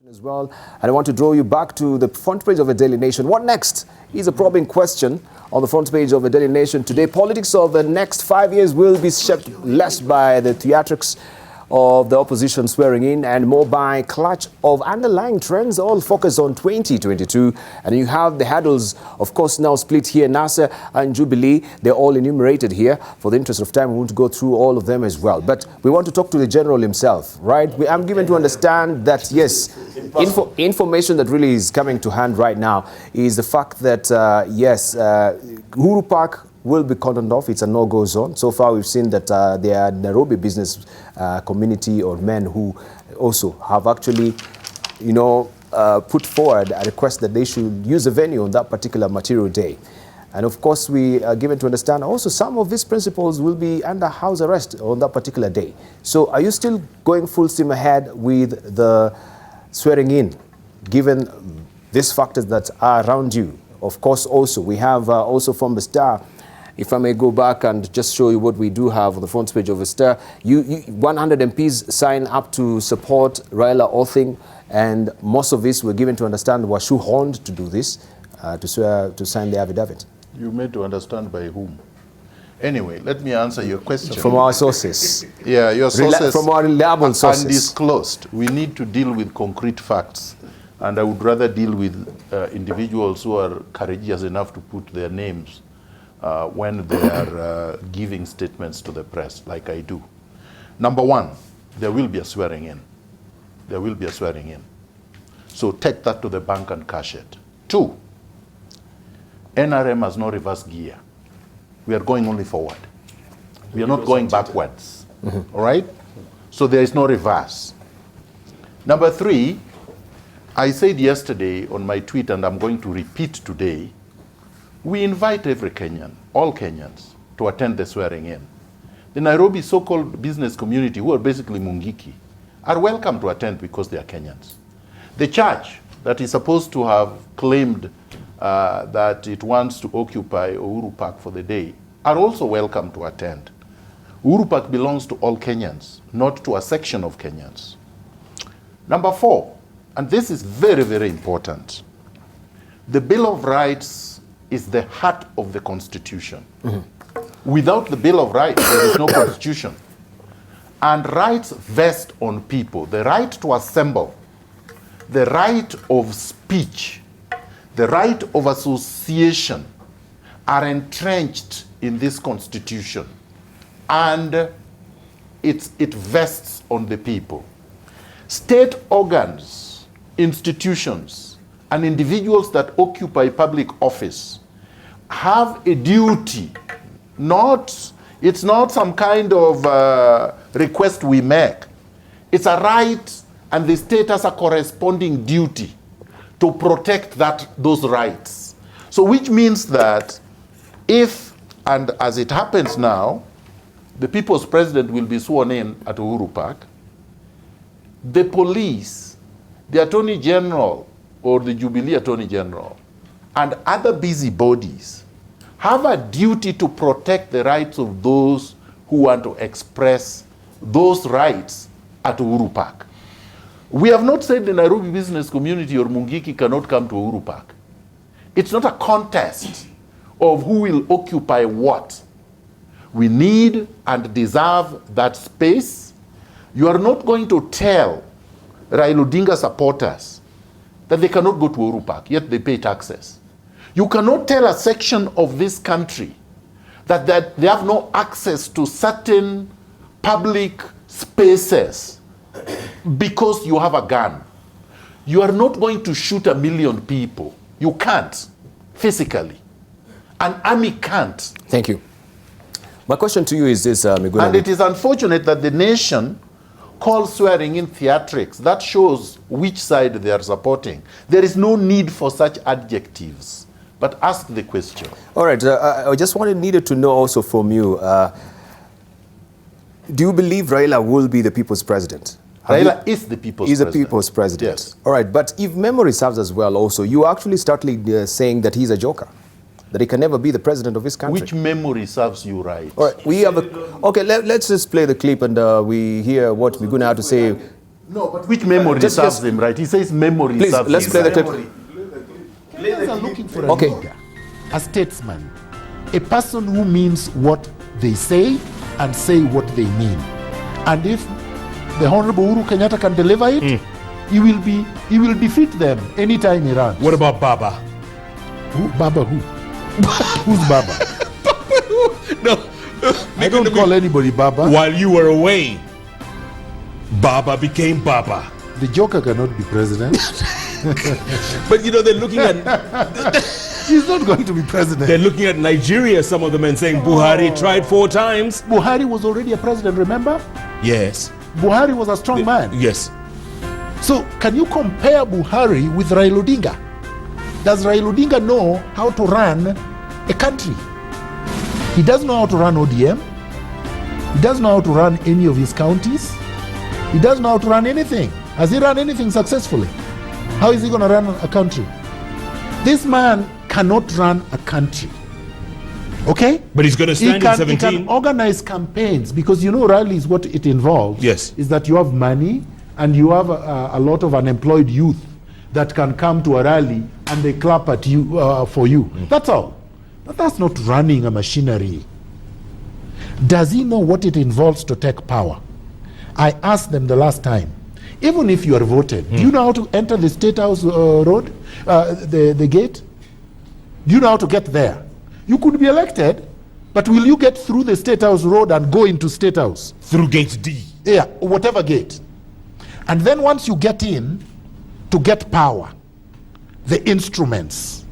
As well, and I want to draw you back to the front page of the Daily Nation. What next is a probing question on the front page of the Daily Nation today. Politics of the next 5 years will be shaped less by the theatrics of the opposition swearing in and more by clutch of underlying trends, all focused on 2022. And you have the hurdles, of course, now split here, NASA and Jubilee. They're all enumerated here. For the interest of time, we won't go through all of them as well. But we want to talk to the general himself, right? I'm given to understand that, yes, information that really is coming to hand right now is the fact that, Uhuru Park will be cordoned off. It's a no-go zone. So far, we've seen that there are Nairobi business community or men who also have actually, put forward a request that they should use the venue on that particular material day. And of course, we are given to understand also some of these principals will be under house arrest on that particular day. So are you still going full steam ahead with the swearing in, given these factors that are around you? Of course, also, we have also from the Star. If I may go back and just show you what we do have on the front page of the Star. 100 MPs sign up to support Raila Odinga, and most of this were given to understand were shoehorned to do this, to sign the affidavit. You made to understand by whom? Anyway, let me answer your question. From our sources. Yeah, your sources from our reliable sources. Undisclosed. We need to deal with concrete facts. And I would rather deal with individuals who are courageous enough to put their names when they are giving statements to the press, like I do. Number one, there will be a swearing in. There will be a swearing in. So take that to the bank and cash it. Two, NRM has no reverse gear. We are going only forward. We are not going backwards. All right? So there is no reverse. Number three, I said yesterday on my tweet, and I'm going to repeat today, we invite every Kenyan, all Kenyans, to attend the swearing in. The Nairobi so-called business community, who are basically Mungiki, are welcome to attend because they are Kenyans. The church that is supposed to have claimed that it wants to occupy Uhuru Park for the day are also welcome to attend. Uhuru Park belongs to all Kenyans, not to a section of Kenyans. Number four, and this is very, very important, the Bill of Rights is the heart of the Constitution. Without the Bill of Rights, there is no Constitution. And rights vest on people. The right to assemble, the right of speech, the right of association are entrenched in this Constitution. And it vests on the people. State organs, institutions, and individuals that occupy public office have a duty. It's not some kind of request we make. It's a right, and the state has a corresponding duty to protect those rights. So which means that if, and as it happens now, the people's president will be sworn in at Uhuru Park, the police, the Attorney General, or the Jubilee Attorney General, and other busybodies have a duty to protect the rights of those who want to express those rights at Uhuru Park. We have not said the Nairobi business community or Mungiki cannot come to Uhuru Park. It's not a contest of who will occupy what. We need and deserve that space. You are not going to tell Raila Odinga supporters that they cannot go to Uhuru Park, yet they pay taxes. You cannot tell a section of this country that they have no access to certain public spaces because you have a gun. You are not going to shoot 1 million people. You can't, physically. An army can't. Thank you. My question to you is this, Miguna. And it is unfortunate that the nation calls swearing in theatrics. That shows which side they are supporting. There is no need for such adjectives. But ask the question. All right. I just needed to know also from you, do you believe Raila will be the people's president? Raila is the people's president. He's the people's president. Yes. All right. But if memory serves as well also, you actually started saying that he's a joker, that he can never be the president of this country. Which memory serves you right? All right. We have okay, let's just play the clip and we hear what Miguna had to say No, but which memory serves him, right? He says memory Please, serves let's him. play the clip. Kenyans are looking for a Okay. leader, a statesman, a person who means what they say and say what they mean. And if the Honorable Uhuru Kenyatta can deliver it, he will defeat them anytime he runs. What about Baba? Who? Baba who? Who's Baba? No. I don't call anybody Baba. While you were away, Baba became Baba. The Joker cannot be president. But you know, they're looking at He's not going to be president. they're looking at Nigeria, some of the men saying Buhari tried 4 times. Buhari was already a president, remember? Yes. Buhari was a strong man. Yes. So can you compare Buhari with Raila Odinga? Does Raila Odinga know how to run a country? He doesn't know how to run ODM. He doesn't know how to run any of his counties. He doesn't know how to run anything. Has he run anything successfully? How is he going to run a country? This man cannot run a country. Okay? But he's going to stand in He 17. can organize campaigns because you know rallies, what it involves Yes. is that you have money and you have a lot of unemployed youth that can come to a rally and they clap at you for you. That's all. But that's not running a machinery. Does he know what it involves to take power? I asked them the last time, even if you are voted, do you know how to enter the State House road, the gate? Do you know how to get there? You could be elected, but will you get through the State House road and go into State House? Through gate D. Yeah, whatever gate. And then once you get in, to get power, the instruments,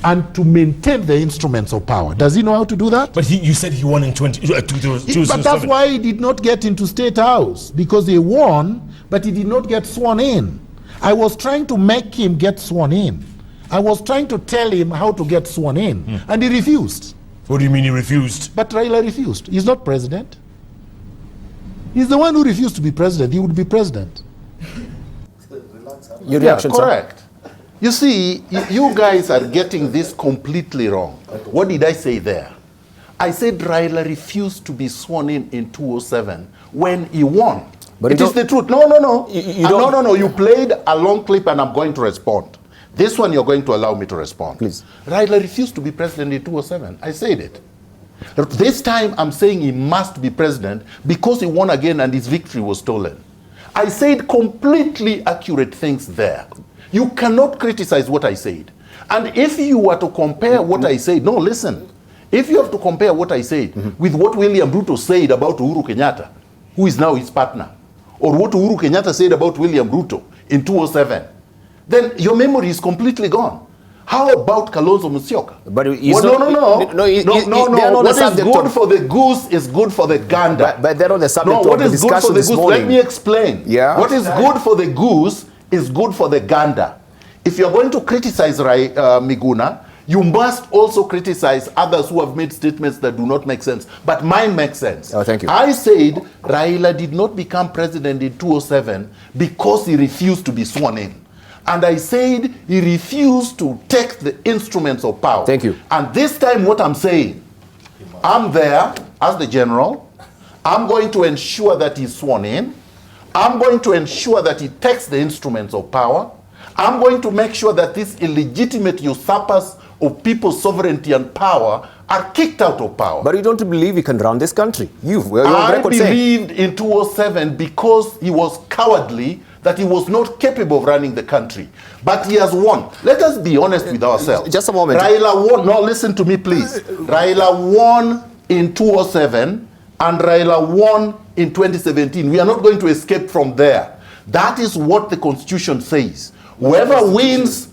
and to maintain the instruments of power. Does he know how to do that? But you said he won in 2007. But that's why he did not get into State House, because he won, but he did not get sworn in. I was trying to make him get sworn in. I was trying to tell him how to get sworn in, and he refused. What do you mean he refused? But Raila refused. He's not president. He's the one who refused to be president. He would be president. Your reaction, sir? Correct. You see, you guys are getting this completely wrong. What did I say there? I said Raila refused to be sworn in 2007 when he won. But It is the truth. No. No. You played a long clip and I'm going to respond. This one you're going to allow me to respond. Please. Raila refused to be president in 2007. I said it. This time I'm saying he must be president because he won again and his victory was stolen. I said completely accurate things there. You cannot criticize what I said. And if you were to compare what I said, no, listen. If you have to compare what I said with what William Ruto said about Uhuru Kenyatta, who is now his partner, or what Uhuru Kenyatta said about William Ruto in 2007, then your memory is completely gone. How about Kalonzo Musyoka? But he's Well, not- no. they are not What the is subject good of- for the goose is good for the gander. But they're not the subject No, of what the is good for discussion the this goose? morning. Let me explain. Yeah. What is good for the goose is good for the gander. If you're going to criticize Miguna, you must also criticize others who have made statements that do not make sense. But mine makes sense. Oh, thank you. I said Raila did not become president in 2007 because he refused to be sworn in. And I said he refused to take the instruments of power. Thank you. And this time what I'm saying, I'm there as the general. I'm going to ensure that he's sworn in. I'm going to ensure that he takes the instruments of power. I'm going to make sure that these illegitimate usurpers of people's sovereignty and power are kicked out of power. But you don't believe he can run this country? I believed in 2007 because he was cowardly, that he was not capable of running the country. But he has won. Let us be honest with ourselves. Just a moment. Raila won. No, listen to me, please. Raila won in 2007 and Raila won in 2017. We are not going to escape from there. That is what the Constitution says. Whoever wins,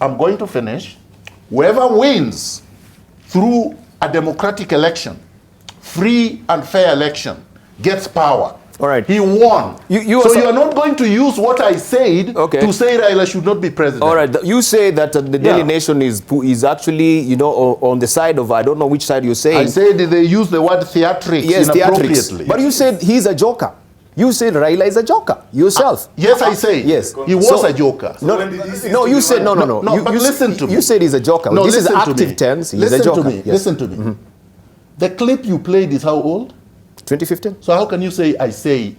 I'm going to finish. Whoever wins through a democratic election, free and fair election, gets power. All right. He won. You so also- you are not going to use what I said to say Raila should not be president. All right. You say that the Daily Nation is actually, you know, on the side of, I don't know which side you're saying. I said they use the word theatrics inappropriately. But you said he's a joker. You said Raila is a joker yourself. Yes, I say. Yes. He was a joker. No, you said no. But listen to me. You said he's a joker. No, this is listen to active me. tense. He's Listen a joker. to me. Yes. Listen to me. The clip you played is how old? 2015. So how can you say I say?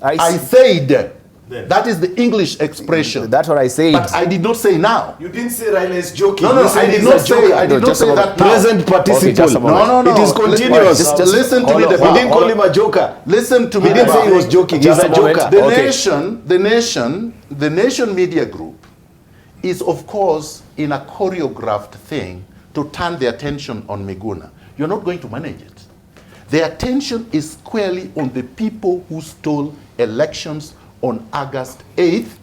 I said. That is the English expression. That's what I said. But I did not say now. You didn't say Raila is joking. No, You said I did he's not a say. joker. I did not say that now. Present participle. just a moment. No. It is continuous. Just listen to me. We didn't call him a joker. Listen to me. He didn't say he was joking. He's Just a a moment. joker. The Nation Media Group is, of course, in a choreographed thing to turn the attention on Miguna. You're not going to manage it. The attention is squarely on the people who stole elections on August 8th,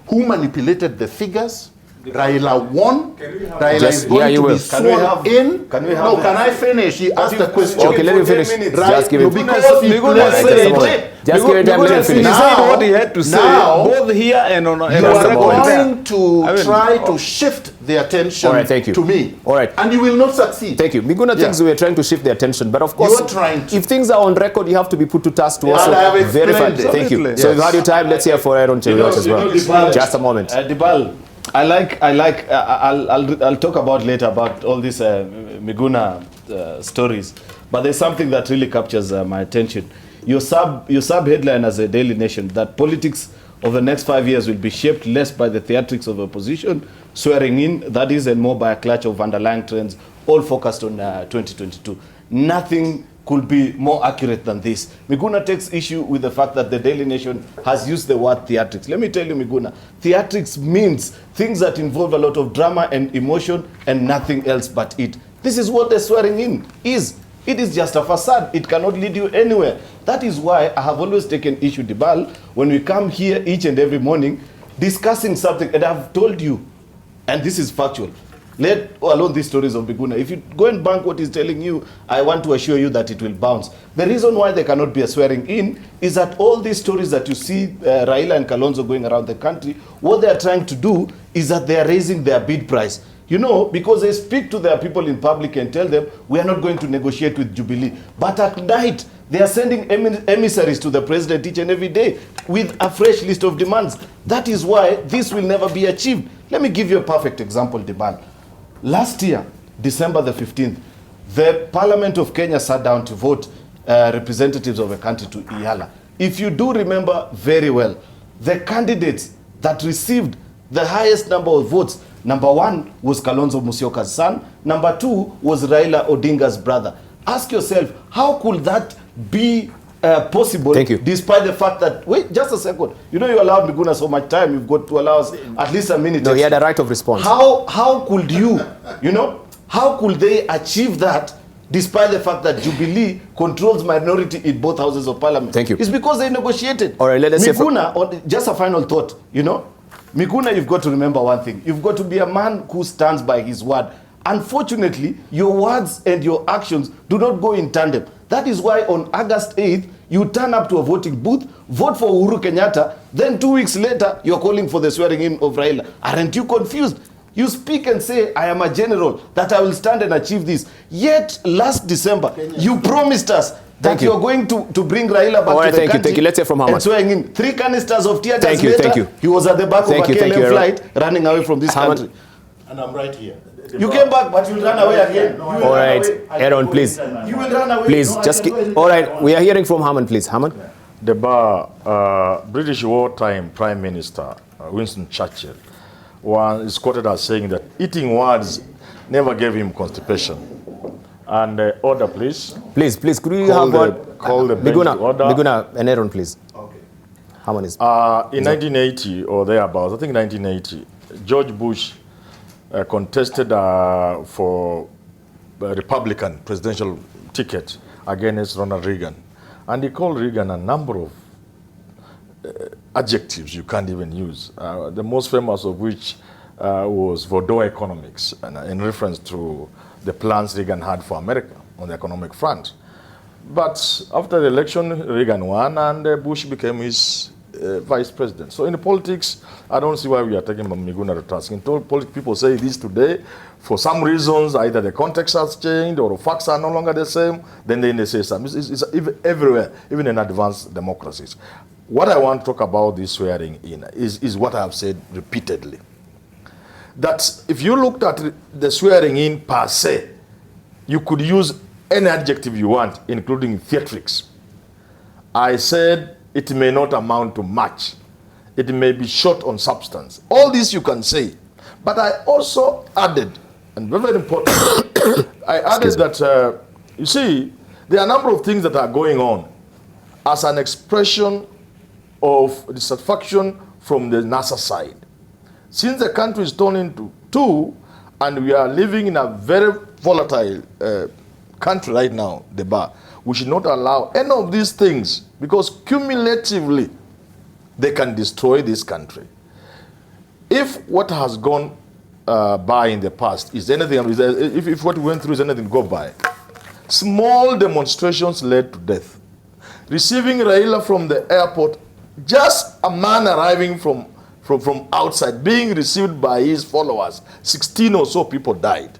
who manipulated the figures. Raila won. Raila is going to be sworn in. Can we have No, that? can I finish? He asked a question. Okay, let him finish. Right? Just give it. Because he Miguna played said the it. tape. Just give it time, let him finish. He said what he had to say, Now, both here and on You Just a are moment. going to I mean, try to shift the attention All right, thank you. to me. All right. And you will not succeed. Thank you. Miguna Yeah. thinks we are trying to shift the attention, but of course, are trying to. if things are on record, you have to be put to task to Yeah, also and I have explained verify. it. Thank you. Absolutely. So Yes. you've had your time. Let's hear for Aaron Cheruiyot as well. Debarl, Just a moment. Debarl, I'll talk about later about all these Miguna stories, but there's something that really captures my attention. Your sub headline as a Daily Nation that politics of the next 5 years will be shaped less by the theatrics of opposition, swearing in, that is, and more by a clutch of underlying trends, all focused on 2022. Nothing could be more accurate than this. Miguna takes issue with the fact that the Daily Nation has used the word theatrics. Let me tell you, Miguna, theatrics means things that involve a lot of drama and emotion and nothing else but it. This is what the swearing in is. It is just a facade. It cannot lead you anywhere. That is why I have always taken issue, Debarl, when we come here each and every morning discussing something, and I've told you, and this is factual, let alone these stories of Miguna. If you go and bank what he's telling you, I want to assure you that it will bounce. The reason why there cannot be a swearing in is that all these stories that you see Raila and Kalonzo going around the country, what they are trying to do is that they are raising their bid price. You know, because they speak to their people in public and tell them, we are not going to negotiate with Jubilee. But at night, they are sending emissaries to the president each and every day with a fresh list of demands. That is why this will never be achieved. Let me give you a perfect example, Debarl. Last year, December the 15th, the Parliament of Kenya sat down to vote representatives of the country to Ihala. If you do remember very well, the candidates that received the highest number of votes, number one was Kalonzo Musyoka's son, number two was Raila Odinga's brother. Ask yourself, how could that be possible? Thank you. Despite the fact that, wait, just a second. You know you allowed Miguna so much time, you've got to allow us at least a minute. No, he had extra. a right of response. How could you, how could they achieve that despite the fact that Jubilee controls minority in both houses of parliament? Thank you. It's because they negotiated. All right, let us hear from- Miguna, just a final thought, Miguna, you've got to remember one thing. You've got to be a man who stands by his word. Unfortunately, your words and your actions do not go in tandem. That is why on August 8th, you turn up to a voting booth, vote for Uhuru Kenyatta, then 2 weeks later, you're calling for the swearing in of Raila. Aren't you confused? You speak and say, I am a general, that I will stand and achieve this. Yet, last December, you promised us that you are going to bring Raila back to the country. Thank you. Let's hear from Hamad. And swearing in 3 canisters of tear gas Thank you, later, thank you. he was at the back of a KLM Aaron. flight running away from this Hamad. country. And I'm right here. You came back, but you'll run away again. You will All run right, away. Aaron, please. You will run away. Please, No, I just can keep. do it. All right, we are hearing from Hammond, please. Hammond? The British wartime Prime Minister Winston Churchill is quoted as saying that eating words never gave him constipation. And order, please. Please, could we Call have the- call the bench to order. Miguna and Aaron, please. Okay. Hammond is. In 1980 or thereabouts, I think 1980, George Bush contested for a Republican presidential ticket against Ronald Reagan. And he called Reagan a number of adjectives you can't even use. The most famous of which was Vaudois economics, and in reference to the plans Reagan had for America on the economic front. But after the election, Reagan won, and Bush became his vice president. So in politics, I don't see why we are taking Miguna to task. In politics, people say this today. For some reasons, either the context has changed or the facts are no longer the same, then they say something. It's everywhere, even in advanced democracies. What I want to talk about this swearing in is what I have said repeatedly. That if you looked at the swearing in per se, you could use any adjective you want, including theatrics. I said it may not amount to much. It may be short on substance. All this you can say. But I also added, and very, very important, I added that, you see, there are a number of things that are going on as an expression of dissatisfaction from the NASA side. Since the country is torn into two, and we are living in a very volatile country right now, Debarl, we should not allow any of these things, because cumulatively, they can destroy this country. If what has gone by in the past is anything, if what we went through is anything to go by, small demonstrations led to death. Receiving Raila from the airport, just a man arriving from outside, being received by his followers, 16 or so people died.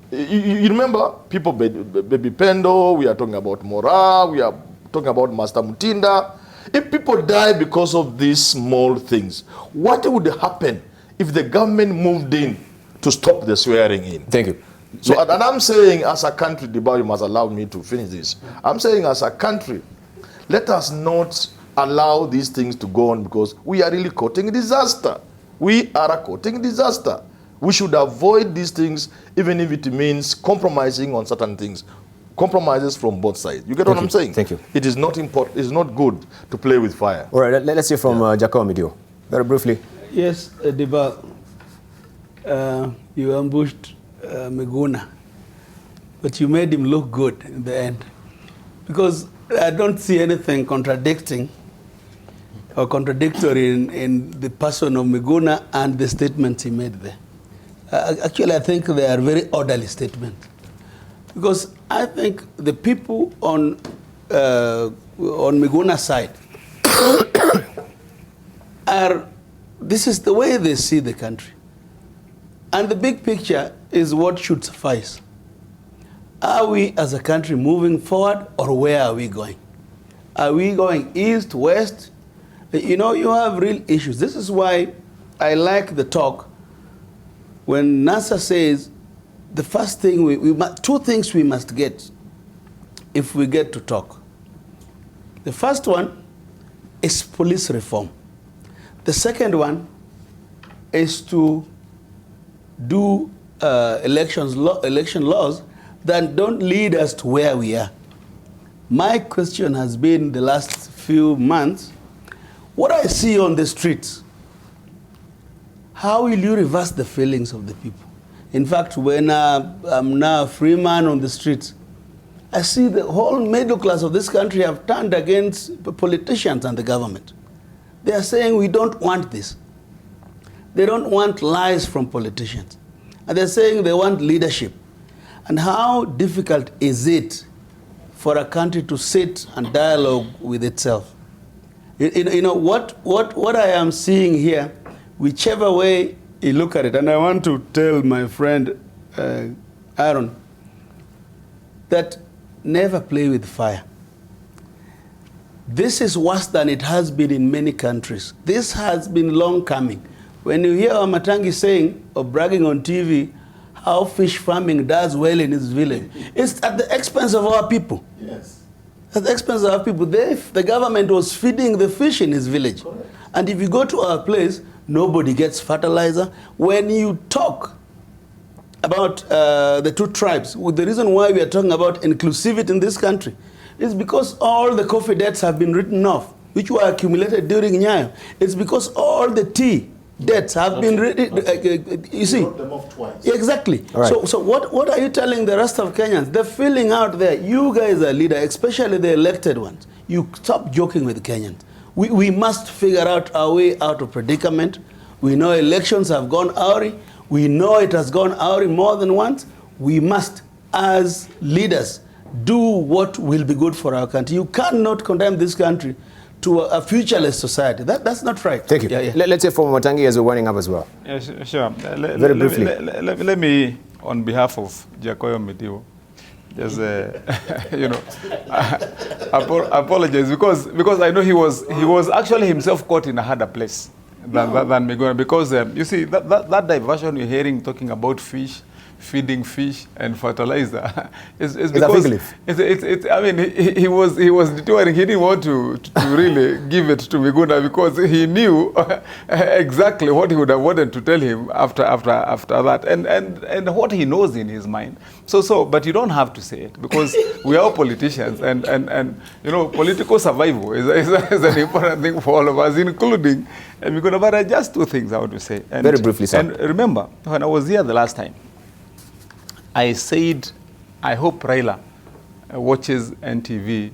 You remember, people, Baby Pendo, we are talking about Mora, we are talking about Master Mutinda. If people die because of these small things, what would happen if the government moved in to stop the swearing in? Thank you. So, and I'm saying as a country, Debarl, you must allow me to finish this. I'm saying as a country, let us not allow these things to go on, because we are really courting disaster. We are courting disaster. We should avoid these things, even if it means compromising on certain things. Compromises from both sides. You get what I'm saying? Thank you. It is not important. It's not good to play with fire. All right, let's hear from Jacob Midio. Very briefly. Yes, Debarl, you ambushed Miguna, but you made him look good in the end, because I don't see anything contradicting or contradictory in the person of Miguna and the statements he made there. Actually, I think they are very orderly statements, because I think the people on Miguna's side this is the way they see the country. And the big picture is what should suffice. Are we as a country moving forward, or where are we going? Are we going east, west? You know, you have real issues. This is why I like the talk when NASA says the first thing, two things we must get if we get to talk. The first one is police reform. The second one is to do election laws that don't lead us to where we are. My question has been the last few months, what I see on the streets, how will you reverse the feelings of the people? In fact, when I'm now a free man on the streets, I see the whole middle class of this country have turned against politicians and the government. They are saying we don't want this. They don't want lies from politicians. And they're saying they want leadership. And how difficult is it for a country to sit and dialogue with itself? You know, what I am seeing here, whichever way you look at it, and I want to tell my friend Aaron, that never play with fire. This is worse than it has been in many countries. This has been long coming. When you hear Matangi saying or bragging on TV how fish farming does well in his village, it's at the expense of our people. Yes. At the expense of our people. The government was feeding the fish in his village. Correct. And if you go to our place, nobody gets fertilizer. When you talk about the two tribes, the reason why we are talking about inclusivity in this country is because all the coffee debts have been written off, which were accumulated during Nyayo. It's because all the tea debts have been written, you see. Wrote them off twice. Exactly. Right. So what are you telling the rest of Kenyans? They're feeling out there. You guys are leaders, especially the elected ones. You stop joking with Kenyans. We must figure out our way out of predicament. We know elections have gone awry. We know it has gone awry more than once. We must, as leaders, do what will be good for our country. You cannot condemn this country to a futureless society. That's not right. Thank you. Yeah. Let's hear from Matangi as we're winding up as well. Yeah, sure. Very briefly. Let me, on behalf of Jacoyo Midio, just apologize because I know he was actually himself caught in a harder place than Miguna, because you see that diversion you're hearing talking about fish feeding fish and fertilizer. It's a because fig leaf. I mean, he was detouring. He didn't want to really give it to Miguna because he knew exactly what he would have wanted to tell him after that, and what he knows in his mind. But you don't have to say it because we are all politicians, and you know, political survival is an important thing for all of us, including Miguna. But just two things I want to say. And, very briefly, sir. And remember, when I was here the last time, I said, I hope Raila watches NTV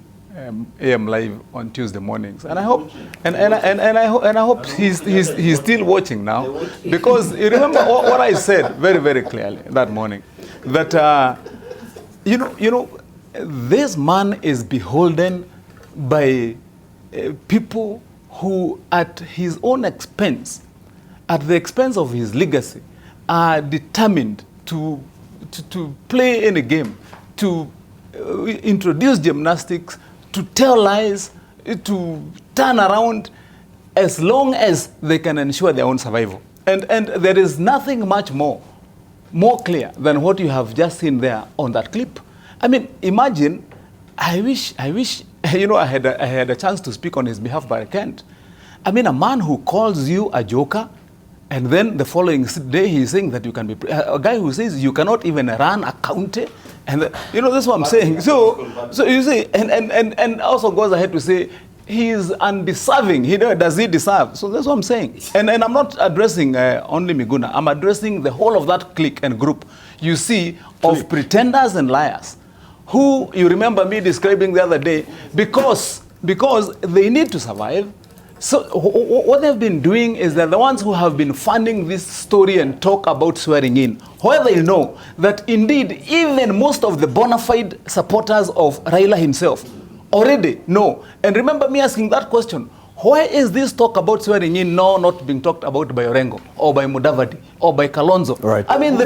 AM Live on Tuesday mornings, and I hope, I hope he's still watching now, because you remember what I said very, very clearly that morning, that you know, this man is beholden by people who, at his own expense, at the expense of his legacy, are determined to play any game, to introduce gymnastics, to tell lies, to turn around, as long as they can ensure their own survival. And there is nothing much more clear than what you have just seen there on that clip. I mean, imagine, I wish, you know, I had a chance to speak on his behalf, but I can't. I mean, a man who calls you a joker, and then the following day he's saying that you can be a guy who says you cannot even run a county, and you know, that's what I'm saying. So you see, and also goes ahead to say he is undeserving. Does he deserve? So that's what I'm saying. And I'm not addressing only Miguna. I'm addressing the whole of that clique and group you see of pretenders and liars, who you remember me describing the other day, because they need to survive. So what they've been doing is they're the ones who have been funding this story and talk about swearing in, where they know that indeed even most of the bona fide supporters of Raila himself already know. And remember me asking that question, why is this talk about swearing in now not being talked about by Orengo or by Mudavadi or by Kalonzo? Right. I mean, the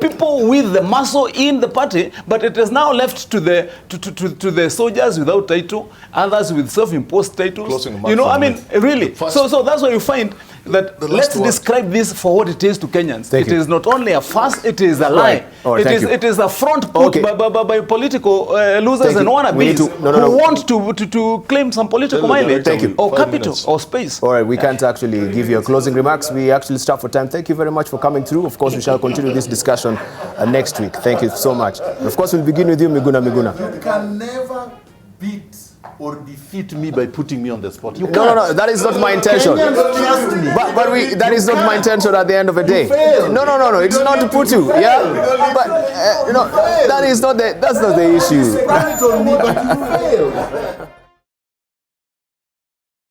people with the muscle in the party, but it is now left to the soldiers without title, others with self-imposed titles. You know, I mean, really. So that's why you find that let's describe this for what it is to Kenyans. It is not only a farce, it is a lie. Right. It is a front put by political losers and wannabes who want to claim some political mileage. Thank you. Or capital, or space. All right, we can't actually give you a closing remarks. We actually stop for time. Thank you very much for coming through. Of course, we shall continue this discussion next week. Thank you so much. And of course, we'll begin with you, Miguna Miguna. You can never beat or defeat me by putting me on the spot. You No, that is not my intention. But that is not my intention at the end of the day. No, it's not to put you, yeah? But, you know, that's not the issue. You failed.